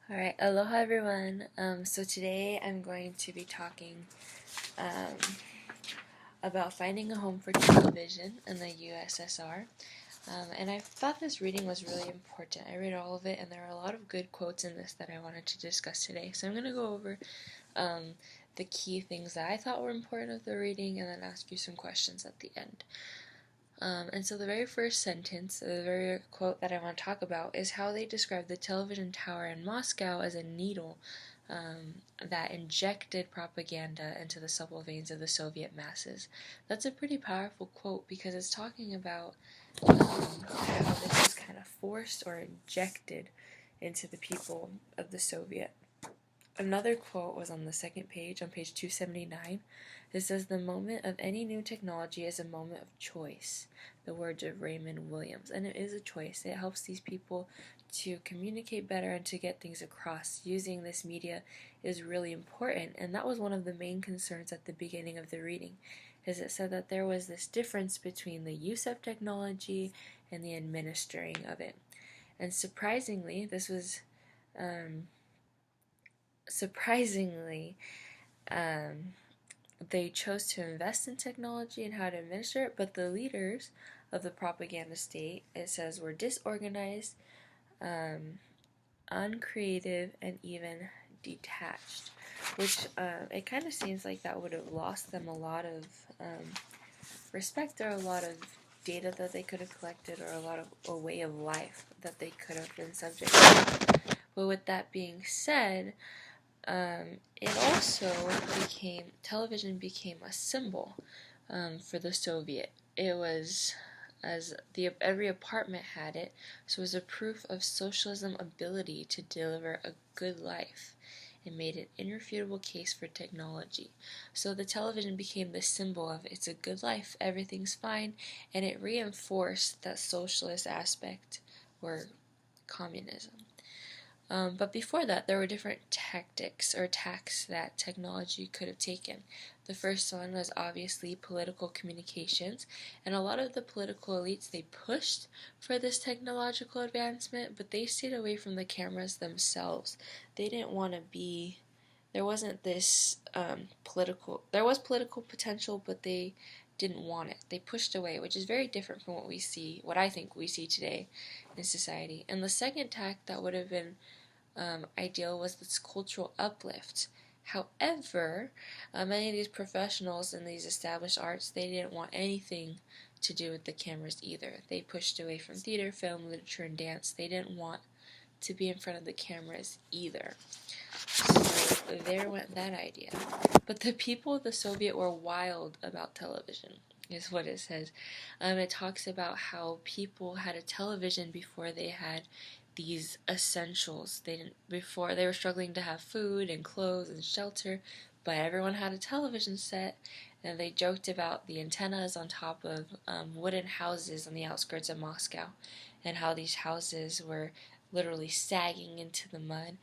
Alright, aloha everyone. So today I'm going to be talking um, about finding a home for television in the USSR. And I thought this reading was really important. I read all of it, and there are a lot of good quotes in this that I wanted to discuss today. So I'm going to go over the key things that I thought were important of the reading and then ask you some questions at the end. And so the very first sentence, the very quote that I want to talk about is how they describe the television tower in Moscow as a needle that injected propaganda into the supple veins of the Soviet masses. That's a pretty powerful quote because it's talking about how this is kind of forced or injected into the people of the Soviet. Another quote was on the second page, on page 279. It says, "The moment of any new technology is a moment of choice," the words of Raymond Williams. And it is a choice. It helps these people to communicate better and to get things across. Using this media is really important, and that was one of the main concerns at the beginning of the reading, is it said that there was this difference between the use of technology and the administering of it. And surprisingly, surprisingly, they chose to invest in technology and how to administer it, but the leaders of the propaganda state, it says, were disorganized, uncreative, and even detached, which it kind of seems like that would have lost them a lot of respect or a lot of data that they could have collected or a way of life that they could have been subject to. But with that being said, it also television became a symbol for the Soviet. It was, every apartment had it, so it was a proof of socialism ability to deliver a good life. It made an irrefutable case for technology. So the television became the symbol of it's a good life, everything's fine, and it reinforced that socialist aspect or communism. But before that, there were different tactics or attacks that technology could have taken. The first one was obviously political communications, and a lot of the political elites, they pushed for this technological advancement, but they stayed away from the cameras themselves. They didn't want to be, there wasn't this there was political potential, but they didn't want it. They pushed away, which is very different from what I think we see today in society. And the second tack that would have been ideal was this cultural uplift. However, many of these professionals in these established arts, they didn't want anything to do with the cameras either. They pushed away from theater, film, literature, and dance. They didn't want to be in front of the cameras either. So there went that idea. But the people of the Soviet were wild about television, is what it says. It talks about how people had a television before they had these essentials. Before they were struggling to have food and clothes and shelter, but everyone had a television set, and they joked about the antennas on top of wooden houses on the outskirts of Moscow, and how these houses were literally sagging into the mud.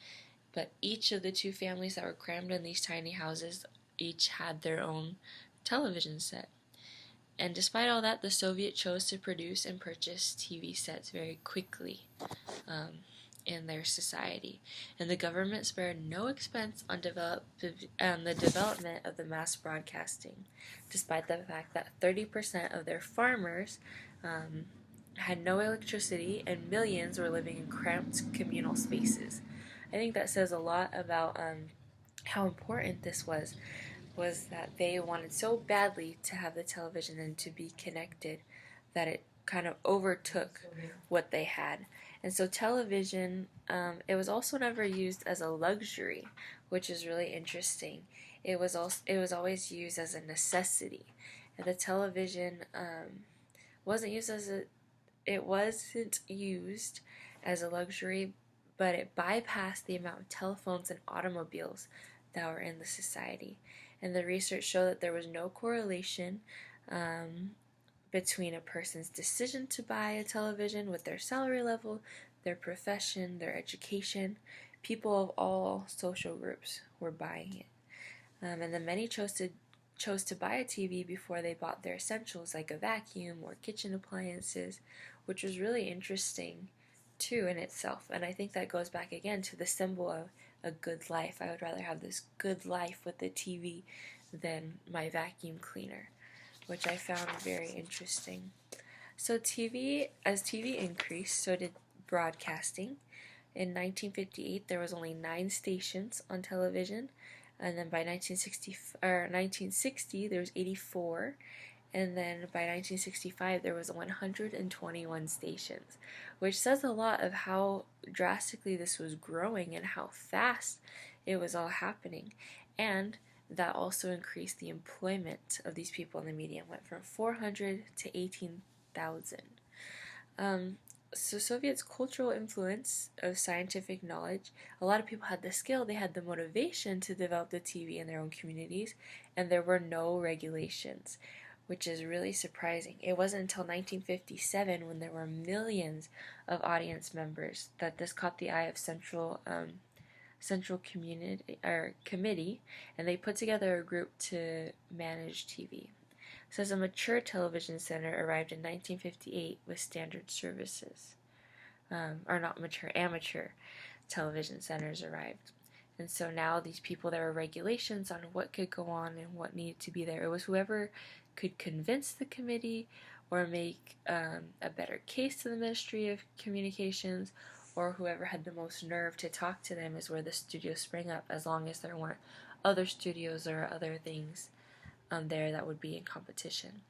But each of the two families that were crammed in these tiny houses each had their own television set. And despite all that, the Soviet chose to produce and purchase TV sets very quickly in their society. And the government spared no expense on the development of the mass broadcasting, despite the fact that 30% of their farmers had no electricity and millions were living in cramped communal spaces. I think that says a lot about how important this was that they wanted so badly to have the television and to be connected that it kind of overtook what they had. And so television, it was also never used as a luxury, which is really interesting. It was always used as a necessity. And the television wasn't used as a it wasn't used as a luxury, but it bypassed the amount of telephones and automobiles that were in the society. And the research showed that there was no correlation between a person's decision to buy a television with their salary level, their profession, their education. People of all social groups were buying it. And then many chose to buy a TV before they bought their essentials like a vacuum or kitchen appliances, which was really interesting too in itself. And I think that goes back again to the symbol of a good life. I would rather have this good life with the TV than my vacuum cleaner, which I found very interesting. So as TV increased, so did broadcasting. In 1958, there was only 9 stations on television, and then by 1960 there was 84, and then by 1965 there was 121 stations, which says a lot of how drastically this was growing and how fast it was all happening. And that also increased the employment of these people in the media, went from 400 to 18,000. So Soviet's cultural influence of scientific knowledge, a lot of people had the skill, they had the motivation to develop the TV in their own communities, and there were no regulations, which is really surprising. It wasn't until 1957, when there were millions of audience members, that this caught the eye of Central Committee, and they put together a group to manage TV. It says a mature television center arrived in 1958 with standard services. Or not mature, amateur television centers arrived. And so now these people, there were regulations on what could go on and what needed to be there. It was whoever could convince the committee or make a better case to the Ministry of Communications, or whoever had the most nerve to talk to them is where the studio sprang up, as long as there weren't other studios or other things there that would be in competition.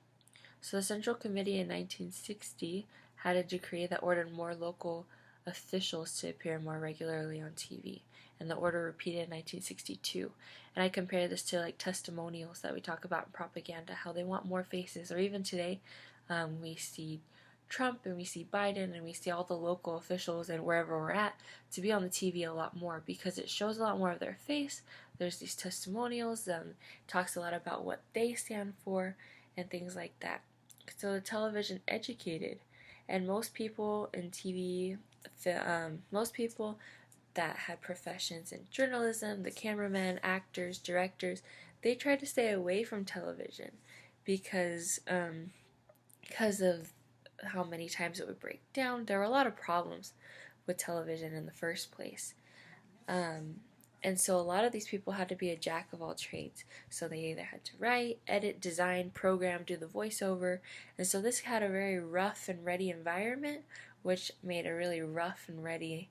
So the Central Committee in 1960 had a decree that ordered more local officials to appear more regularly on TV, and the order repeated in 1962. And I compare this to like testimonials that we talk about in propaganda, how they want more faces. Or even today, we see Trump and we see Biden and we see all the local officials and wherever we're at to be on the TV a lot more, because it shows a lot more of their face. There's these testimonials, talks a lot about what they stand for and things like that. So the television educated, and most people in TV, most people that had professions in journalism, the cameramen, actors, directors, they tried to stay away from television because of how many times it would break down. There were a lot of problems with television in the first place. And so a lot of these people had to be a jack of all trades. So they either had to write, edit, design, program, do the voiceover. And so this had a very rough and ready environment, which made a really rough and ready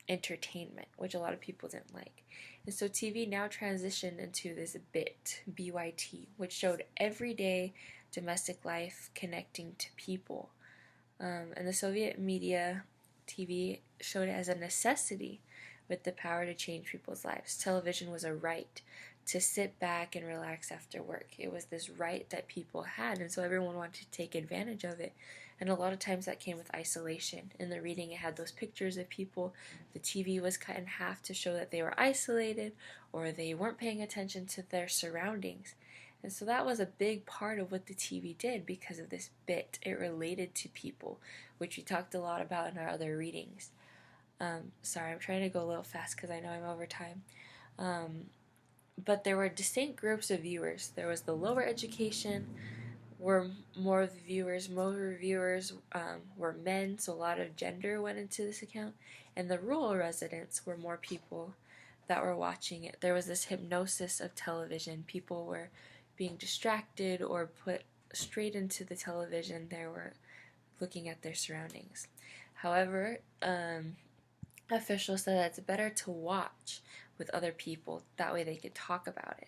entertainment, which a lot of people didn't like. And so TV now transitioned into this BYT, which showed everyday domestic life connecting to people. And the Soviet media TV showed it as a necessity with the power to change people's lives. Television was a right to sit back and relax after work. It was this right that people had, and so everyone wanted to take advantage of it. And a lot of times that came with isolation. In the reading, it had those pictures of people. The TV was cut in half to show that they were isolated or they weren't paying attention to their surroundings. And so that was a big part of what the TV did because of this bit. It related to people, which we talked a lot about in our other readings. Sorry, I'm trying to go a little fast because I know I'm over time. But there were distinct groups of viewers. There was the lower education, were more viewers. Most reviewers were men, so a lot of gender went into this account. And the rural residents were more people that were watching it. There was this hypnosis of television. People were being distracted or put straight into the television. They were looking at their surroundings. However, officials said that it's better to watch with other people. That way they could talk about it.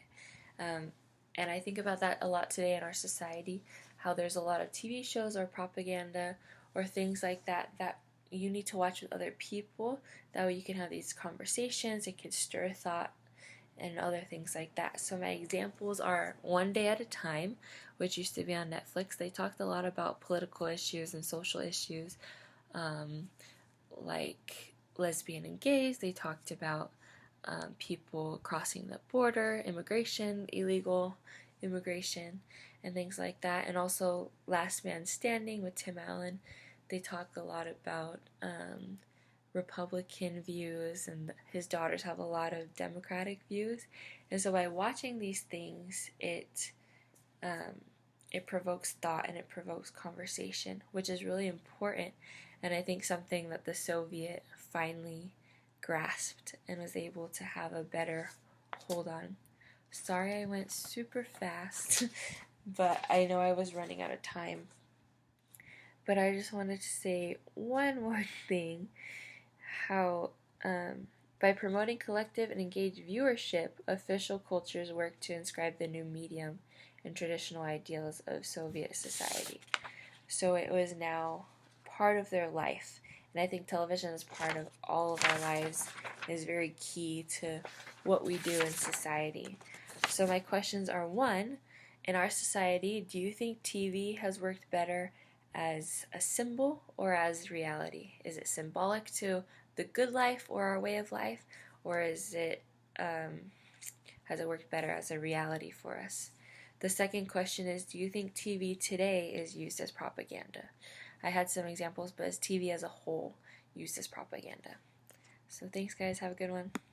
And I think about that a lot today in our society, how there's a lot of TV shows or propaganda or things like that that you need to watch with other people. That way you can have these conversations, it can stir thought and other things like that. So my examples are One Day at a Time, which used to be on Netflix. They talked a lot about political issues and social issues, like lesbian and gays. They talked about people crossing the border, immigration, illegal immigration, and things like that. And also Last Man Standing with Tim Allen. They talk a lot about Republican views, and his daughters have a lot of Democratic views. And so by watching these things, it provokes thought and it provokes conversation, which is really important. and I think something that the Soviet finally grasped and was able to have a better hold on. Sorry I went super fast, but I know I was running out of time. But I just wanted to say one more thing, how by promoting collective and engaged viewership, official cultures work to inscribe the new medium and traditional ideals of Soviet society. So it was now part of their life. And I think television is part of all of our lives, is very key to what we do in society. So my questions are: one, in our society, do you think TV has worked better as a symbol or as reality? Is it symbolic to the good life or our way of life, or is it has it worked better as a reality for us? The second question is, do you think TV today is used as propaganda? I had some examples, but is TV as a whole used as propaganda? So thanks, guys. Have a good one.